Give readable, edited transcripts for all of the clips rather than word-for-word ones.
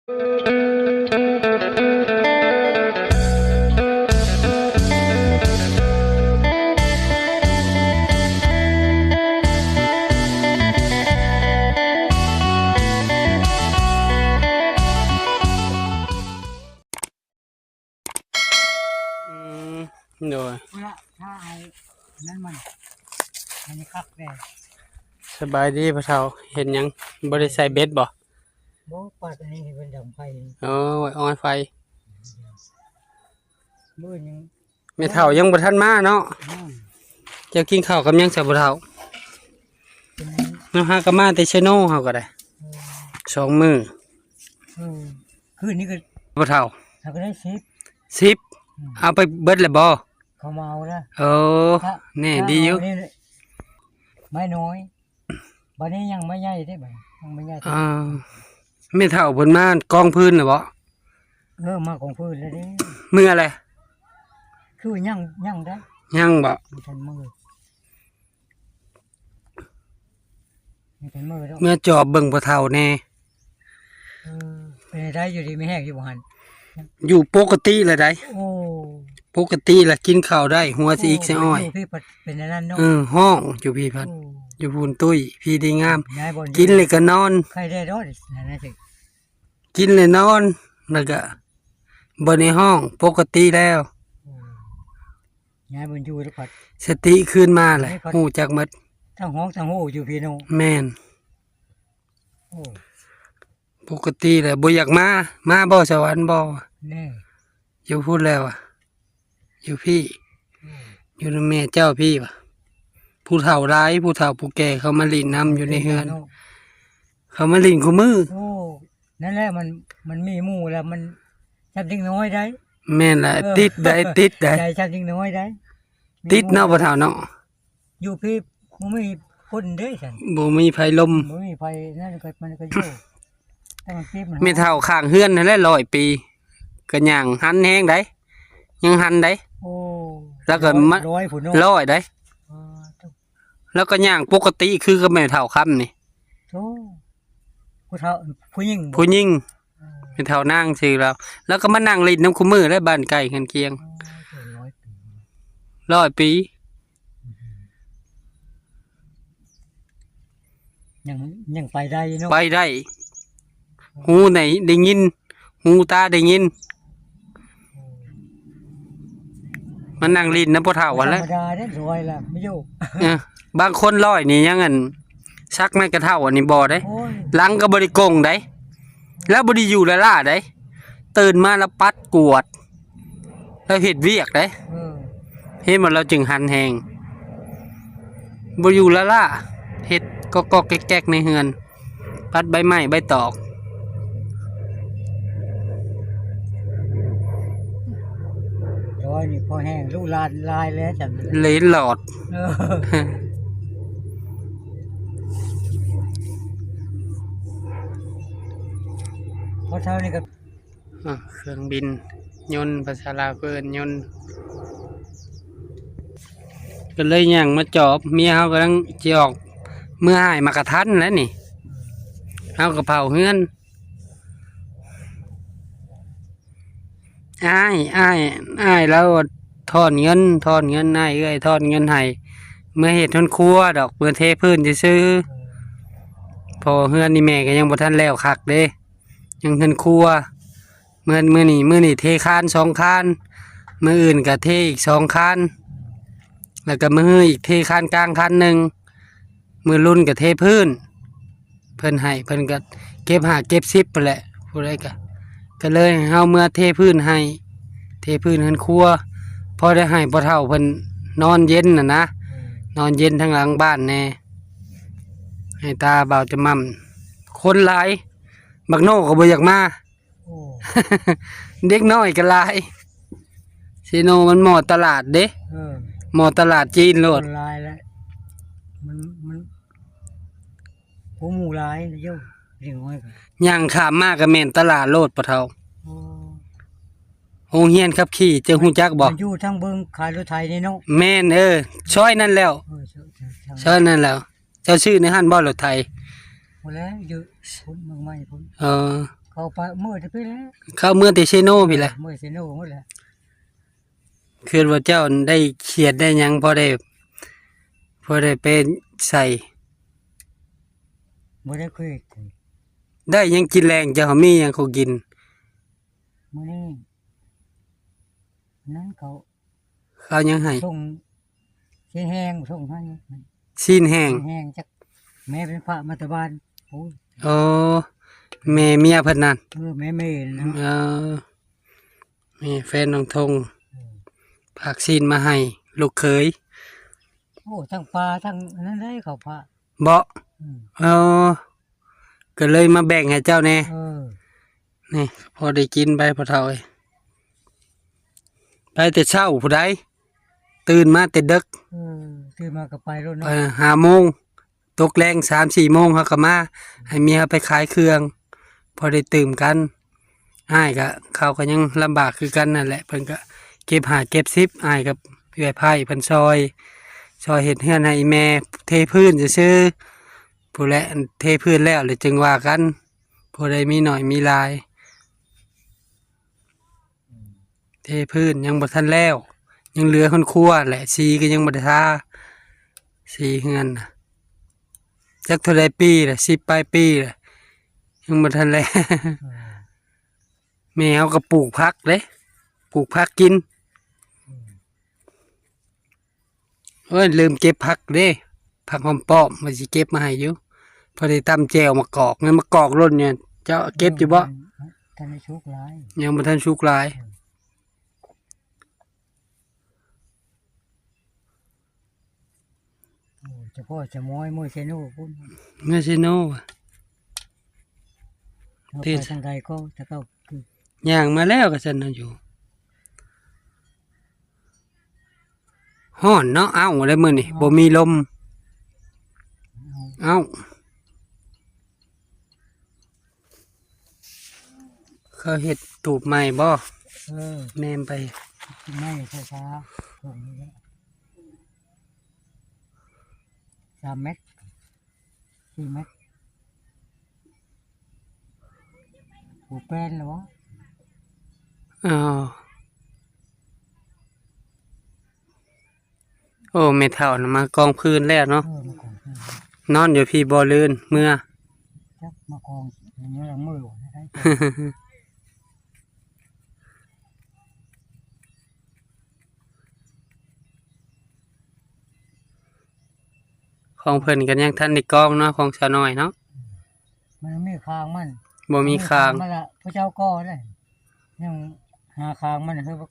โดยถ้าไอ้นั่นมันคักแน่สบายดีพ่อเฒ่าเห็นยังบ่ได้ใส่เบ็ดบ่บ่ปัดอันนี้เป็นดำไฟอ๋อไว้ออนไฟมื้อยังแม่เฒ่ายังบ่ทันมาเนาะเจ้ากินข้าวกับยังซะบ่เฒ่าเนาะหาก็มาแต่ชะโนเฮาก็ได้2มื้อคืนนี้ก็บ่เฒ่าถ้าก็ได้10เอาไปเบิดแล้วบ่เขามาเอาละแน่ดีอยู่ไม่น้อยบัดนี้ยังไม่ใหญ่ได้บ่ยังไม่ใหญ่แม่เฒ่าเพิ่นมากองพื้นน่ะบ่มาของพื้นแล้วเด้มื้ออะไรคือยังได้ยังบ่ทันมื้อนี่เป็นมื้อแล้วเมื่อจอบเบิ่งพ่อเฒ่าแน่เป็นได้อยู่ดีไม่แห้งอยู่บ่หั่นอยู่ปกติแหละได้ปกติแหละกินข้าวได้หัวสิอีกสิอ้อยพี่เป็นนั่นเนาะห้องอยู่พี่พัดอยู่พูนตุ้ยพี่ดีงามกินเลยก็นอนใครได้รอดนั่นสิกินเลยนอนแล้วก็บนในห้องปกติแล้วยายบนอยู่แล้วพัดสติขึ้นมาเลยหูจักมัดทั้งห้องทั้งหูอยู่พี่น้องแม่นปกติแหละบ่อยากมาบ่สวรรค์บ่อยู่พูดแล้วอ่ะอยู่พี่อยู่ในแม่เจ้าพี่ว่ะผู้เฒ่าร้ายผู้เฒ่าผู้แก่เขามาลินน้ำอยู่ในเฮือนเขามาลินคู่มือนั่นแหละมันมีหมู่แล้วมันชัดจริงน้อยได้แม่นละติดได้ใจชัดจริงน้อยได้ติดเนาะผู้เฒ่าเนาะอยู่พี่บ่มีคนเด้ฉันบ่มีไฟลมบ่มีไฟนั่นก็มันก็อยู่แต่มันติดไม่เฒ่าข้างเฮือนนั่นแหละ100 ปีก็ย่างหันแฮงได้ยังหันได้แล้วก็100ได้แล้วก็ย่างปกติคือก็ไม่เท่าคำนี่ผู้หญิงไม่เท่านั่งสิแล้วก็มานั่งลิ้นน้ำคู่มือได้บ้านไก่กันเคียง100 ปียังไปได้เนาะไปได้หูไหนได้ยินหูตาได้ยินมันนั่งลิ้นนะพ่อเฒ่าวันแล้วบางคน100นี่ยังงั้นซักไม่กระเท่าอันนี้บ่ได้หลังก็บ่ได้กงได้แล้วบ่ได้อยู่ละล่าได้ตื่นมาแล้วปัดกวดแล้วเฮ็ดเวียกได้เฮ็ดหมดเราจึงหันแหงบ่อยู่ละล่าเฮ็ดก็แก๊กๆในเฮือนปัดใบไม้ใบตอกนี่พอแห้งลูกลายแล้วจังเลนหลอดพอเท่านี้ก็เครื่องบินยนต์ภาษาลาวเพิ่นยนต์ก็เลยย่างมาจอบเมียเฮากำลังสิออกเมื่อหายมากระทันแล้วนี่เฮากระเผาเฮือนอ้ายแล้วทอนเงินอ้ายเอ้ยทอนเงินให้เมื่อเฮ็ดทนครัวดอกเมื่อเทพื้นซื่อพอเฮือนนี่แม่ก็ยังบ่ทันแล้วคักเด้ยังทนครัวมื้อนี้เทคาน2คานมื้ออื่นก็เทอีก2คานแล้วก็มื้ออีกเทคานกลางคานนึงมื้อรุ่นก็เทพื้นเพิ่นให้เพิ่นก็เก็บ5เก็บ10ไปแหละผู้ใดก็เลยเฮาเมื่อเทพื้นให้เทพื้นเฮือนครัวพอได้ให้พ่อเฒ่าเพิ่นนอนเย็นน่ะนะนอนเย็นทางหลังบ้านแน่ให้ตาเบาจะมั่มคนหลายบักโน่ก็บ่อยากมาเด็กน้อยก็หลายซีโนมันหมอตลาดเด้หมอตลาดจีนโลดหลายแล้วมันผู้หมู่หลายเยอะย่างข้ามมาก็แม่นตลาดโลดพ่อเฒ่าโรงเรียนขับขี่เจ้าฮู้จักบ่อยู่ทางเบิ่งขายรถไถนี่เนาะแม่นซอยนั่นแล้วซอยนั่นแล้วเจ้าชื่อในหันบ่รถไถบ่แล้วอยู่พุ่นเมืองใหม่พุ่นข เขาไปมืดไปแล้ว เข้าเมื่อเตเชโนพี่แหละ มืดเซโน่หมดแล้ว คือว่าเจ้าได้เขียดได้หยังพอได้เป็นใส่ บ่ได้คุย ได้หยังกินแรงเจ้ามีหยังเขากิน มื้อนี้นั้นเขา เขายังให้ ส่งเสียแห้งส่งให้ ซีนแห้ง แห้งจักแม่เป็นพระมาตะบานโอ้ย โอ้แม่เมียเพิ่นนั่น แม่นะ เออแม่แฟนน้องทงฝากซีนมาให้ ลูกเขย โอ้ทั้งปลาทั้งนั้นได้เขาพระ เบาะ อืม เออก็เลยมาแบ่งให้เจ้าแน่ เออ นี่พอได้กินไปพอเท่าเอ้ยไปแต่เช้าผู้ใดตื่นมาแต่ดึก เออตื่นมาก็ไปรถ ไป เนาะ 5 โมงตกแรง3-4 โมงเขาก็มาให้เมียไปขายเครื่อง พอได้ตื่มกันอ้ายก็เขาก็ยังลำบากคือกันนั่นแหละเพิ่นก็เก็บ5เก็บ10อ้ายกับเอื้อยไผ่เพิ่นซอยเฮ็ดเฮือนให้แม่เทพื้นซื่อๆผู้แลเทพื้นแล้วเลยจึงว่ากันผู้ใดมีหน่อยมีหลาย เทพื้นยังบ่ทันแล้ว ยังเหลือคนครัวแหละสีก็ยังบ่ได้ทาสีเฮือนน่ะจักเท่าใดปีล่ะ10 ปลายปีล่ะยังบ่ทันแล้ว แม่เฮาก็ปลูกผักเด้ปลูกผักกินเอ้ยลืมเก็บผักเด้ผักหอมป้อมว่าสิเก็บมาให้อยู่พอได้ตำแจ่วมะกอกงั้นมะกอกร่นเนี่ยเจ้าเก็บอยู่บ่ ท่านได้ชุกหลาย ยังบ่ทันสุกหลาย โอ้เฉพาะจะม้อยมือเซโน่พุ่น เมื่อซิโนอะ เอา ที่ ไปทางใดก็จะเข้าคือย่าง มาแล้วก็ซั่นน่ะอยู่ฮ้อนเนาะเอ้าได้มื้อนี่บ่มีลม เอา เอ้าเขาเฮ็ดตูบใหม่บ่ เออ แม่นไป ไม่ช้าๆตรงนี้แหละ3 เมตร 4 เมตรหูแป้นเหรอวะ อ้าวโอ้แม่เฒ่าน่ะมากองพื้นแล้วเนาะ มากองขึ้น นอนอยู่พี่บ่ลื่นเมื่อ จักมากองอย่างนี้ละมือได้ ของเพิ่นกันยังทันได้กองเนาะของชาวน้อยเนาะ มันไม่คางมัน บ่มีคาง มันละพระเจ้าก็ได้ยังหาคางมันคือว่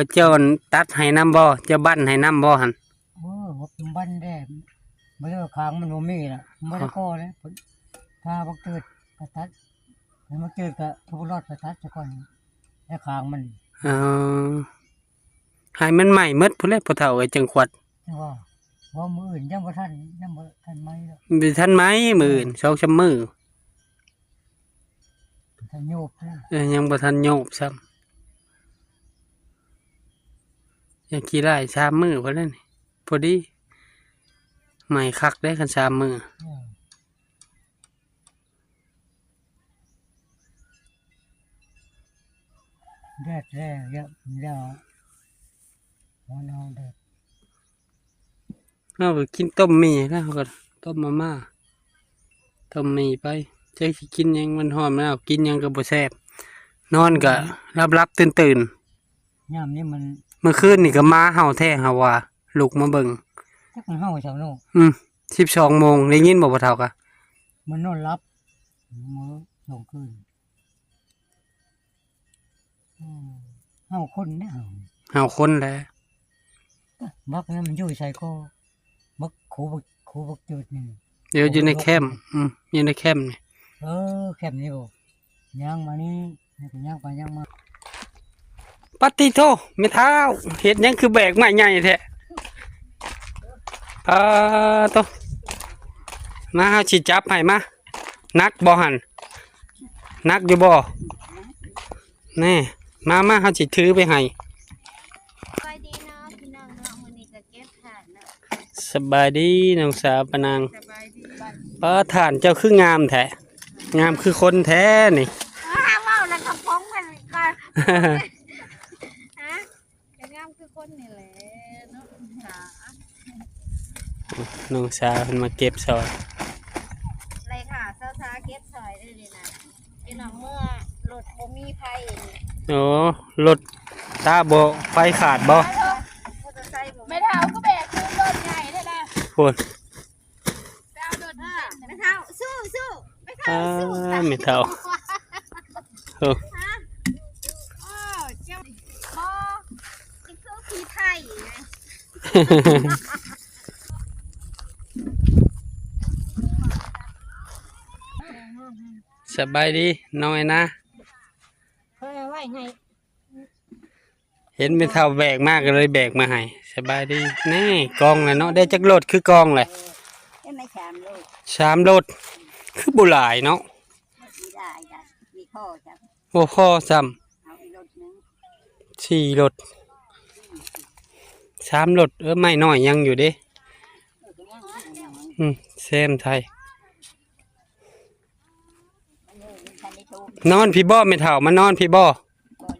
า เจ้าตัดให้น้ำบ่เจ้าบั้นให้น้ำบ่หั่น ว่าเป็นบ้านแด้ไม่ได้ว่าคางมันบ่มีน่ะไม่ได้ก็เลยถ้าบักเกิดกระตัดแล้วมันเกิดกับทุกรอดกระตัดซะก่อนแล้วคางมัน เออให้มันใหม่หมดพุ่นแหละพ่อเฒ่าไอ้จังขวัด ว่ามืออื่นยังบ่ทันไม่หรอก สิทันไหมมื้ออื่น2-3มื้อ ทันโยบนะ ยังบ่ทันโยบซ้ำยังกี่ได้3 มื้อพุ่นแหล้วนี่พอดีใหม่คักได้คัน3 มื้อ แดดแรงเยอะเยอะวันเอาแดด เอาไปกินต้มหมี่แล้วก็ต้มมาม่าต้มหมี่ไปใจสิกินหยังมันหอมแล้วกินหยังก็บ่แซ่บนอนก็รับๆตื่น ย่ามนี้มัน ๆเมื่อคืนนี่ก็มาเห่าแท้เห่าว่าลูกมาเบิ่ง จักมันเฮาชาวโน่ 12 โมงได้ยินบ่พ่อเฒ่ากะ มันนอนรับมื้อสองคืนเฮาคนเนี่ย เห่าคนแหละ บักนั้นมันอยู่ใส่ก็บักโคบักจืดนี่ เดี๋ยวอยู่ในแคมป์อยู่ในแคมป์นี่ แคมนี่บ่ย่างมานี่นี่ก็ย่างไปย่างมา ปฏิโทแม่เฒ่าเฮ็ดหยังคือแบกไม้ใหญ่แท้โตมาเฮาสิจับให้มานักบ่หั่นนักอยู่บ่แน่มาเฮาสิถือไปให้ ไปดีเนาะพี่น้องเนาะมื้อนี้ก็เก็บถ่านเนาะ สบายดีน้องสาวปะนาง สบายดีบ้าน ป้าฐานเจ้าคืองามแท้งามคือคนแท้นี่ อ้าว ฮะจะงามคือคนนี่แหละเนาะหา น้องสาวเพิ่นมาเก็บซอย เลยค่ะเช้าช้าเก็บซอยได้เลยนะพี่น้องเมื่อรถบ่มีไฟนี่ โอ้รถตาบ่ไฟขาดบ่ มอเตอร์ไซค์บ่ไม่เท่าก็แบกขึ้นรถใหญ่ได้ละ พุ่น ไปเอารถไม่เท่าสู้สู้ไม่เท่าสู้ ไม่เท่าโอ้ ฮะโอ้เจ้าบ่นี่คือผีไทยไง สบายดีน้อยนะ เพิ่นเอาไว้ให้ เห็นไม่เท่าแบกมากก็เลยแบกมาให้สบายดีนี่กองเลยเนาะได้จักรถคือกองเลย ได้ไม่ชามลูก 3รถคือบ่หลายเนาะ ไม่ได้จ้ะมีพ่อจ้ะ บ่พอซ้ำ เอาอีกรถนึง 4รถ3รถไม่น้อยยังอยู่เด้ ก็ยังยัง เซมไทย มันนี่มันทันได้ทุก นอนพี่บ่ไม่เท่ามานอนพี่บ่ บ่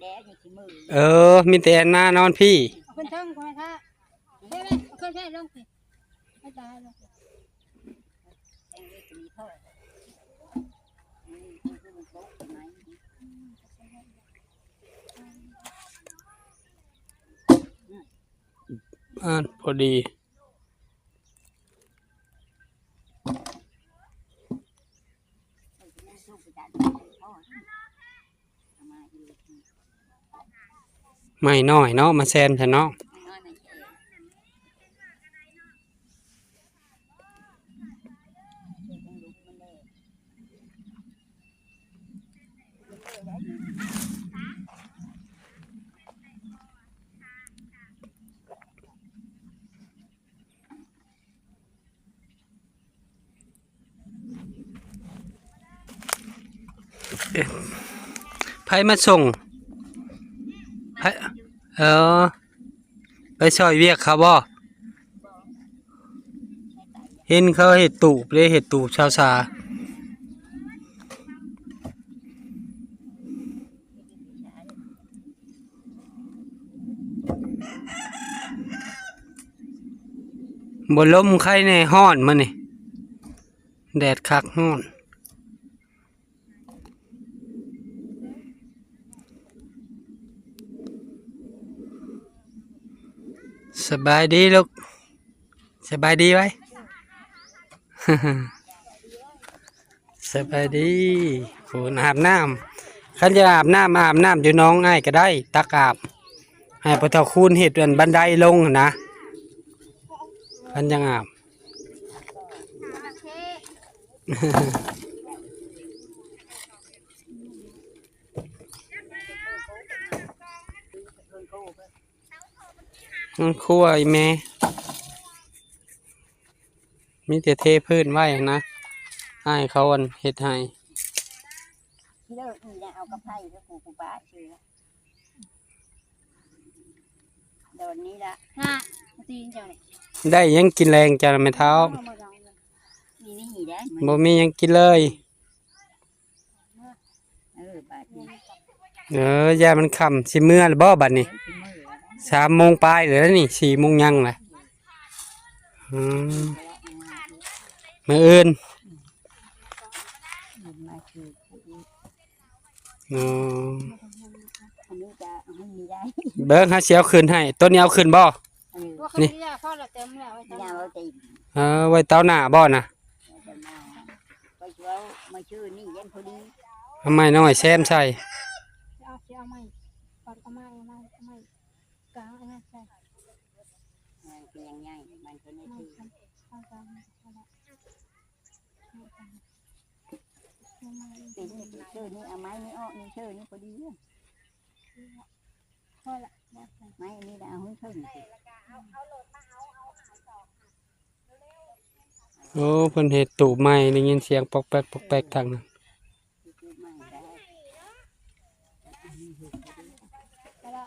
แดดนี่สิมือ มีแต่แอนนานอนพี่ เพิ่นเทิงคนค่ะเด้เพิ่นใช้ลงสิให้ตายลง เองจะมีพ่อคือมันโตใช่ไหม พอดี สู้ไปจัดพ่อมาอยู่ ไม่น้อยเนาะมาแซมซะเนาะ นอนในเขต ไผมาส่งไผไปซอยเวียกเขาบ่เห็นเขาเฮ็ดตูบเลยเฮ็ดตูบชาวสาบ่ลมใครแน่ฮ้อนมื้อนี่แดดคักฮ้อนสบายดีลูกสบายดีไว้ สบายดีโหอาบน้ำคันจะอาบน้ำอยู่น้องง่ายก็ได้ตักอาบให้พระเจ้าคูณเห็ดอันบันไดลงนะคันยังอาบ มันคั่วอีแม่มีแต่เทพื้นไว้นะให้เขาอันเห็ดให้ เลิกนี่จะเอากระไพ่แล้วกูบ้าชื่อโดนนี้ละฮะตีนเจ้าเนี่ย ได้ยังกินแรงจะไม่เท้า นี่นี่ได้ บ่มียังกินเลย บาดนี้ ยามันคำสิเมื่อหรือบ่บัดนี้ 3 โมงปลายเลยนี่4 โมงยังเลยมื้ออื่น มาคือ อ๋อ อันนี้จะให้มีได้ เบิ่งหาเสียวขึ้นให้ต้นนี้เอาขึ้นบ่ ตัวคนนี้พ่อเราเต็มแล้วไว้ ยา ทำ วตี ไว้เตาหน้าบ่น่ะ ไปเช้ามาชื่อนี่ยันพอดี ทำไมน้อยแซมใส่ เอาไม่ปอดก็ไม่กลางนะใช่ เป็นยังไงมันคนนี้ที่ เอากลาง เป็นชื่อนี่เอาไม้นี่ออกนี่ชื่อนี่พอดี พ่อละ ไม้นี่เอาให้ขึ้น โอ้เพิ่นเฮ็ดตูบใหม่ได้ยินเสียงปอกแป๊กปอกแป๊กทางนั้น ไม่ได้ ก็ละ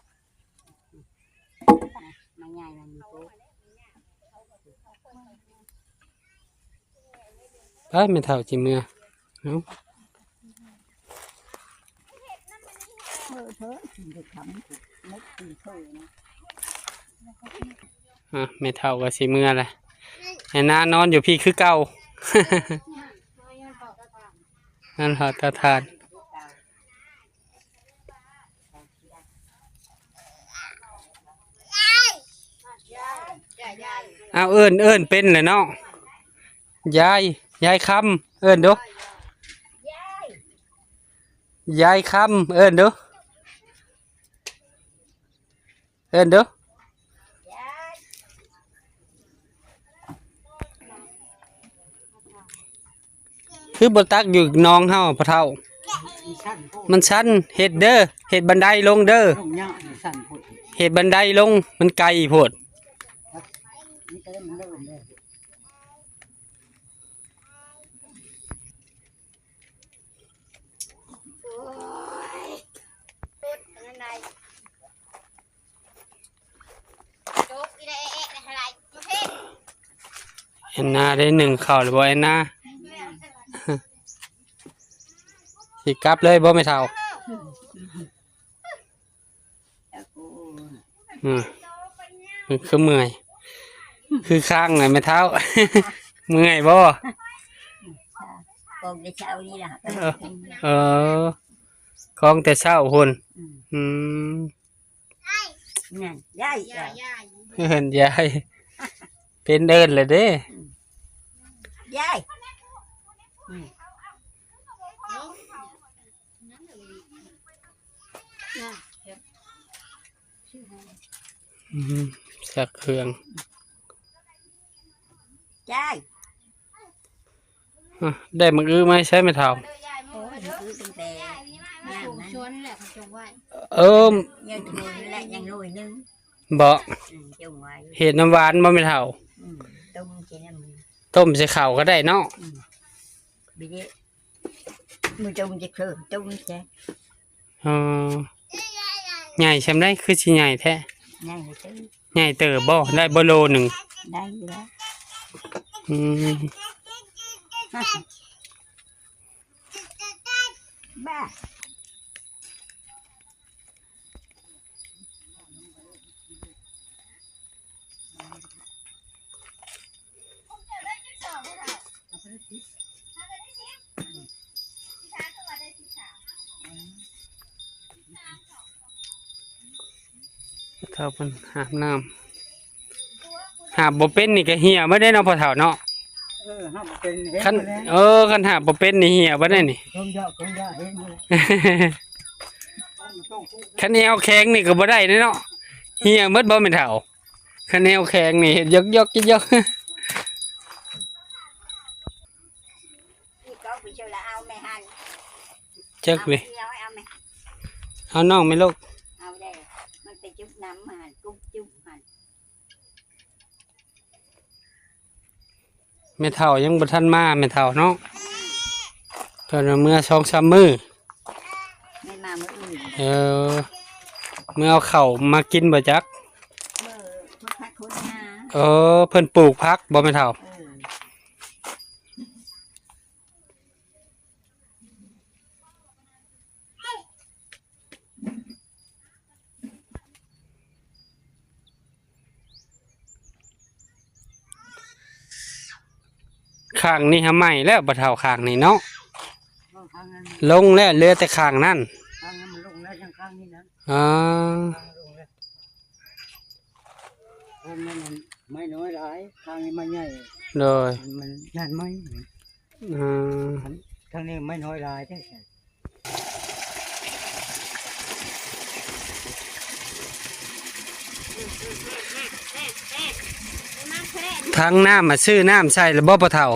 ไม่ง่ายมันมีโต๊ะ ไปไม่เท่าจิเมื่อเอ้า เธอจะทำนักตีเธอนะ ไม่เท่ากับสิเมื่อแหละไอ้น้านอนอยู่พี่คือเก่า นั่นเหรอตาทานเอาเอิ้นเป็นเลยเนาะยายคำเอิ้นดูยายคำเอิ้นดูคือบตักอยู่น้องเฮาพะเท่ามันชันเฮ็ดเด้อเฮ็ดบันไดลงเด้อ ลงยากสั่นพูด เฮ็ดบันไดลงมันไกลโพด นี่ก็ได้มันเริ่มเลย นั่นไงจบอีได้อะไรประเภท แอนนาได้หนึ่งเข่าวหรือบ่แอนนาสิกลับเลยบ่ไม่เท่ามันคือเมื่อยคือข้างไงไม่เท่า เมื่อยบ่ กองในเช้านี้ล่ะ กองแต่เช้าหุ่นอืม นั่นย่าย เห็นยายเป็นเดินเลยเด้ ย่าย สักเครื่อง ย่าย ได้มืออื้อไหมใช่ไหมเท่า โอ้ยคือตั้งแต่นั่น ชวนแหละจงไว้ ยังถุยและยังลุยนึง บ่ จงไว้ เห็ดน้ำหวานบ่ไม่เท่า ต้มกินน้ำมัน ต้มใส่ข้าวก็ได้เนาะ bị đi mình trông chỉ khờ trông chứ ใหญ่ใช่ไหมคือสิใหญ่แท้ này là chứ ใหญ่เติบบ่ได้บ่โลหนึ่ง đây đó อืม ba เท่าเป็นหาบน้ำหาบบ่เป็นนี่ก็เหี่ยบ่ได้เนาะพ่อเฒ่าเนาะ không cần hết คัน rồi คันหาบบ่เป็นนี่เหี่ยบ่ได้นี่ không dạo hết rồi คันแนวแข็งนี่ก็บ่ได้เนาะเหี่ยหมดบ่แม่นเฒ่าคันแนวแข็งนี่เฮ็ดยกๆ có bị chơi là ao mày hành จักเว้ย ao mày เอาน้องไหม่ลูก ao đây mình phải chút nắm mà cúc chút hành แม่เฒ่ายังบ่ทันมาแม่เฒ่าเนาะเพิ่นว่าเมื่อ 2-3 มื้อ nên mà mới ủi เมื่อเอาข้าวมากินบ่จัก mơ thuốc phát thuốc nha เพิ่นปลูกผักบ่แม่เฒ่า ข้างนี่หาใหม่แล้วบ่เท่าข้างนี่เนาะ ลงแล้วเหลือแต่ข้างนั่น khang mình lụng lên sang khang đi nữa อ๋อ khang này mấy nói lại khang này mấy nhảy โดย mình nhàn mấy khang này mấy nói lại thế ทั้งน้ำมาซื้อน้ำใส่แล้วบ่ปะเท่า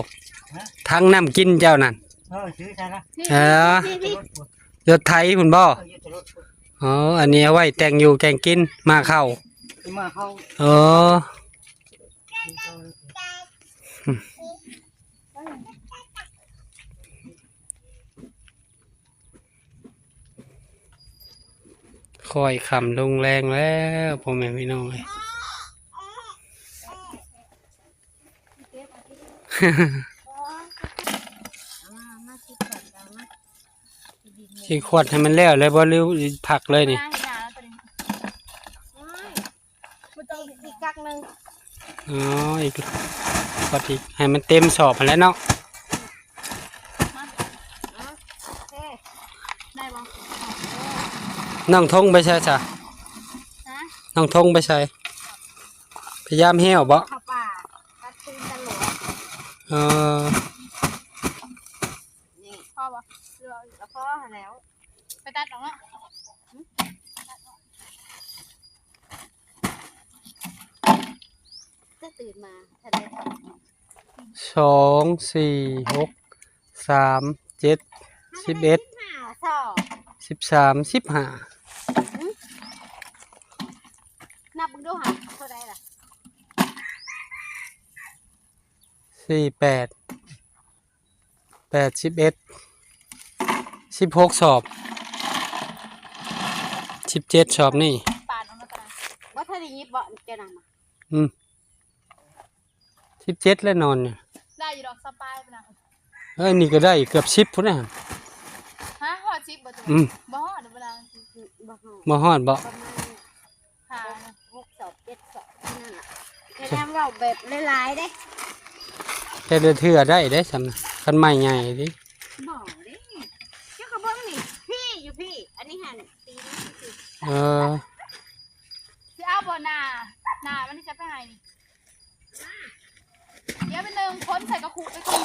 ทั้งน้ำกินเจ้านั่น chứ sao đó รถไถพุ่นบ่อ๋ออันนี้เอาไว้แต่งอยู่แต่งกินมาเข้า nhưng mà không อ๋อคอยขำลงแรงแล้วพ่อแม่พี่น้องสิ สิขวดให้มันแล้วเลยบ่หรือผักเลยนี่ มาเห็นหน้าแล้วตัวนี้มันต้องอีกกักหนึง อ๋ออีกขวดอีกให้มันเต็มสอบหั้นแหล้วเนาะ มาโอเคได้บ่ น้องทงไปใช่จ้ะ ฮะ น้องทงไปใช่พยายามแห้วบ่ เข้าป่าตัดตีนตลอด เออ นี่พ่อบ่เรือแล้วพ่อหาแล้ว ไปตัดออกเนาะจะตื่นมาทันได้ทำ 2 4 6 3 7 11 สอบ 13 15 นับมึงดูหาเท่าไรล่ะ 4 8 8 11 16สอบ17สอบนี่ ปาดออกมาตราว่าถ้าได้ยิบบ่เจะนำมา 17แล้วนอนเนี่ย ได้อยู่ดอกสปายไปนะ เอ้ยนี่ก็ได้เกือบ10พุ่นน่ะ ฮะหอดชิปบ่ตัวบ่หอดเวลาบ่หอด บ่ฮอดบ่ ประมาณหา6 สอบ 7 สอบนั่นแหละแค่นั้นเราแบบหลายๆเด้ แต่เดือเทื่อได้ได้สำนะคันใหม่ใหญ่ดิ บ่เด้เจ้าก็เบิ่งนี่พี่อยู่พี่ อันนี้หันตีนี่สิ เออ สิเอาบ่หน้ามันที่จะไปให้นี่เดี๋ยวเป็นหนึ่งคนใส่กระคุกไปก่อน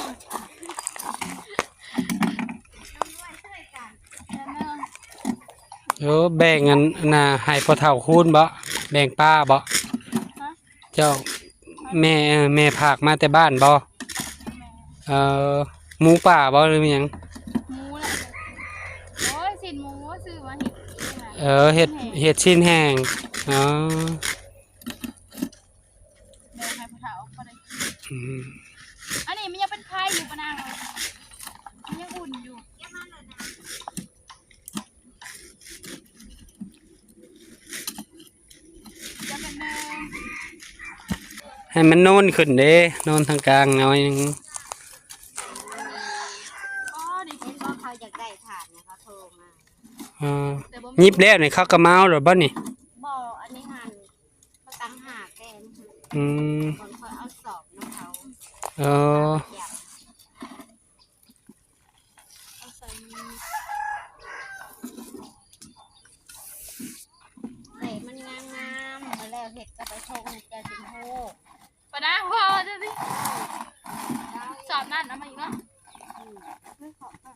เออแบ่งกันน่ะให้พ่อเฒ่าคูณบ่แบ่งป้าบ่เจ้าแม่พากมาแต่บ้านบ่เออหมูป่าบ่หรือมีหยัง หมูแหละโอ้ยสินหมูซื้อมาเห็ดนี่นะ เออเฮ็ดชิ้นแห้งอ๋อ เดี๋ยวให้ผู้เฒ่าเขาได้ อืม อันนี้มันยังเป็นไข่อยู่ปะนางมันยังอุ่นอยู่จะเป็นหนึ่ง ให้มันโน่นขึ้นเด้โน่นทางกลางหน่อยหนึง อ๋อดิฉันก็เขาอยากได้ถ่านเนี่ยเขาโทรมา เออ แต่บ่ ยิบแล้วนี่เขาก็เมาแล้วบ่นี่ บ่อันนี้หันเขาตั้งหากแกน อืม คนเขาเอาสอบน้ำเขา เออ อยากเอาใส่มือใส่มันงามๆมาแล้วเห็ดก็ไปชงแกสินโฮปะนะพ่อจะสิสอบนั่นเอามาอีกเนาะไม่ขอค่ะ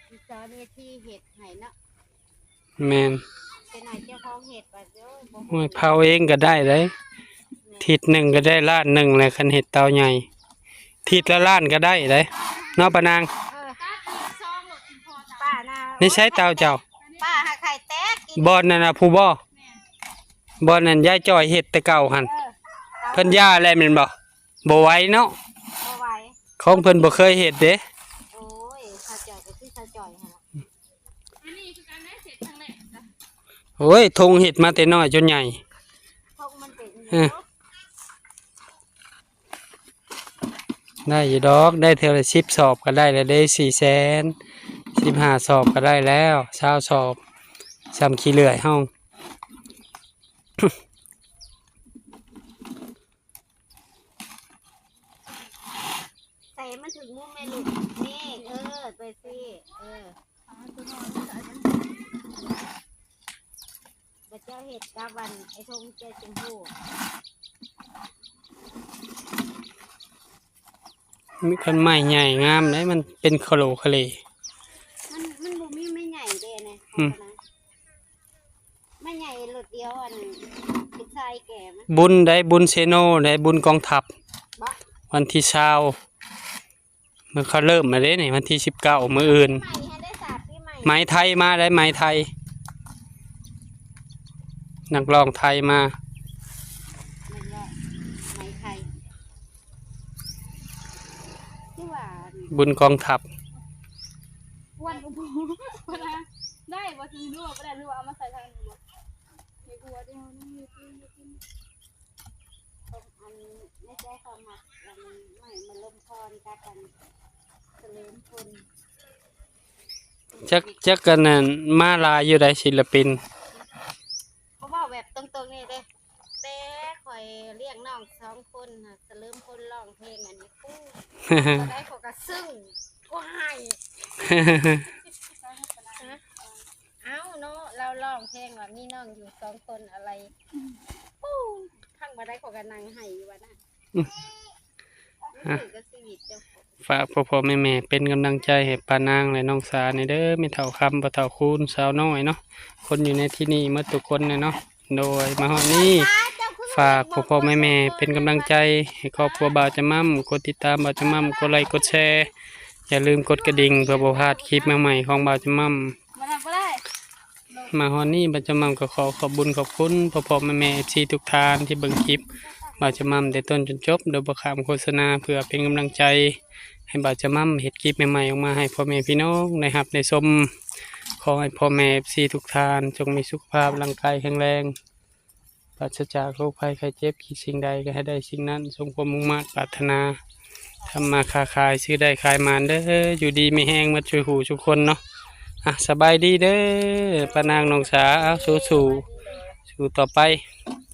อีสอนเนี่ยที่เห็ดไห้เนาะ แม่น เป็นหน่อยเจ้าของเห็ดไปเด้อบ่ โอ้ยเผาเองก็ได้เลยทิศหนึ่งก็ได้ล้านหนึ่งเลยคันเห็ดเตาใหญ่ทิศละล้านก็ได้เลยเนาะปะนาง ป้าน่ะ นี่ใช้เตาเจ้า ป้าหาไข่แตกกิน บอนนั่นนะผู้บอนนั่นยายจ่อยเห็ดแต่เก่าหันเพิ่นย่าอะไรแม่นบ่บ่ไหวเนาะ เอาไว้ ของเพิ่นบ่เคยเห็ดเด้ โอ้ยข้าวจ่อยกับที่ข้าวจ่อยฮะอันนี้คือการได้เสร็จทั้งแหล่จ้ะ โอ้ยทงเห็ดมาแต่น้อยจนใหญ่ พวกมันเป็น เออ ได้อยู่ดอกได้เท่าละ10สอบก็ได้แล้วได้400,000 15สอบก็ได้แล้ว20สอบซ้ำขี้เลื่อยเฮา ใส่มันถึงมุมแม่ลูกนี่ไปสิบัดเจ้าเห็ดกาวันไอ้ทงเจ้าชมพู มีคันไม้ใหญ่งามเลยมันเป็นโคโลคาเล มันบ่มีไม่ใหญ่เด้นะ อืม ไม่ใหญ่หลุดเดียวอันคิดชายแก่มั้ย บุญได้บุญเซโนได้บุญกองทัพ บ่ วันที่20มันเขาเริ่มมาเด้นี่วันที่19มื้ออื่น ใหม่ให้ได้สาบปีใหม่ ไหมไทยมาได้ไหมไทย นักร้องไทยมา มันว่าไหมไทยที่ว่า บุญกองทัพ วันอุโบนะได้บ่ซื้อด้วยบ่ได้หรือว่าเอามาใส่ทางนี้บ่มีหัวเดียวนี่มีที่อันไม่ใช่ความหมักมันไม่มันลมพรกันเฉลิมพล จักกันนั่นมาลายอยู่ได้ศิลปิน เพราะว่าแบบตรงๆนี่เด้แต่ข่อยเลี้ยงน้อง2คนน่ะสลืมคนร้องเพลงอันนี้กูก็ได้ขอยก็ซึ้งกูให้เอ้าเนาะเราร้องเพลงว่ามีน้องอยู่2คนอะไรปู้ทั้งบ่ได้ขอยก็นั่งให้อยู่ว่าน่ะก็ชีวิตเจ้าของ ฝากพ่อๆแม่ๆเป็นกำลังใจให้ป้านางและน้องสาในเด้อไม่เท่าคำบ่เท่าคูณสาวน้อยเนาะคนอยู่ในที่นี่หมดทุกคนเลยเนาะโดยมาฮอดนี้ฝากพ่อๆแม่ๆเป็นกำลังใจให้ครอบครัวบ่าวจะมั่มกดติดตามบ่าวจะมั่มกดไลค์กดแชร์อย่าลืมกดกระดิ่งเพื่อบ่พลาดคลิปใหม่ๆของบ่าวจะมั่ม มาทำอะไร มาฮอดนี้บ่าวจะมั่มก็ขอบุญขอบคุณพ่อๆแม่ๆ FC ทุกท่านที่เบิ่งคลิปบ่าวจะมั่มแต่ต้นจนจบโดยบ่ข้ามโฆษณาเพื่อเป็นกำลังใจ ให้บ่าวจะมั่มเฮ็ดคลิปใหม่ๆออกมาให้พ่อแม่พี่น้องได้รับได้ชมขอให้พ่อแม่ FC ทุกท่านจงมีสุขภาพร่างกายแข็งแรงปราศจากโรคภัยไข้เจ็บคิดสิ่งใดก็ให้ได้สิ่งนั้นสมความมุ่งมั่นปรารถนาทำมาค้าขายซื้อได้ขายมานเด้ออยู่ดีไม่แห้งมาช่วยหูทุกคนเนาะสบายดีเด้อป้านางน้องสาเอาสู้ต่อไป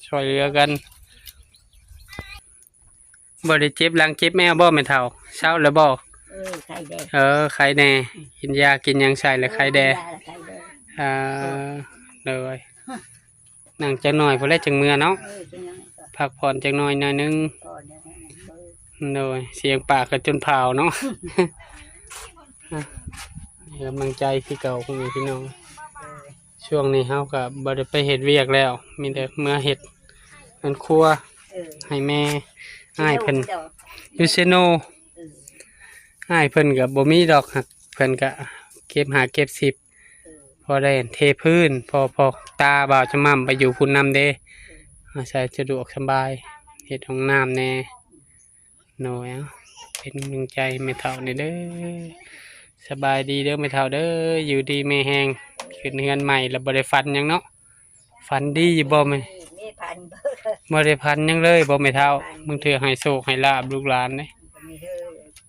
ช่วยเหลือกันบ่ได้เจ็บหลังเจ็บแมวบ่แม่เฒ่าเช้าแล้วบ่ ไข่แดง ไข่แน่กินยากินหยังใส่แล้วไข่แดง ไข่แดง อ่าเลยนั่งจังหน่อยพอแล้วจังเมื่อเนาะ เป็นยังไงก็ พักผ่อนจังหน่อยหน่อยนึง ก่อนเนี่ย เลยเสียงปากก็จนเผาเนาะ ให้กำลังใจพี่เก่าพวกนี้พี่น้องช่วงนี้เฮาก็บ่ได้ไปเฮ็ดเวียกแล้ว มีแต่เมื่อเฮ็ดมันครัวให้แม่อ้ายเพิ่นอยู่เซโนอ้ายเพิ่นก็บ่มีดอกหักเพิ่นก็เก็บหาเก็บสิบพอได้เทพื้นพอตาบ่าวจะมั่มไปอยู่พุ่นนำเด้อาศัยสะดวกสบายเฮ็ดห้องน้ำแน่น้อยเป็นกำลังใจให้แม่เฒ่านี่เด้อสบายดีเด้อแม่เฒ่าเด้ออยู่ดีไม่แห้งขึ้นเฮือนใหม่แล้วบ่ได้ฝันหยังเนาะฝันดีอยู่บ่แม่ มีพัน บ่ได้พันหยังเลยบ่แม่เฒ่ามึงเถื่อให้โชคให้ลาบลูกหลานเด้ มีเธอ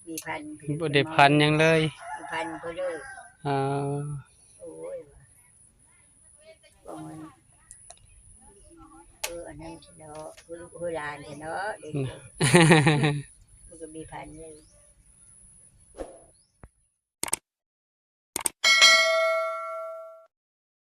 มีพัน บ่ได้พันหยังเลย มีพันเพื่อเลย เอ่อ โอ้ยบอกมันอันนั้นเนาะคือลานเนาะเด็กมันก็มีพันเลย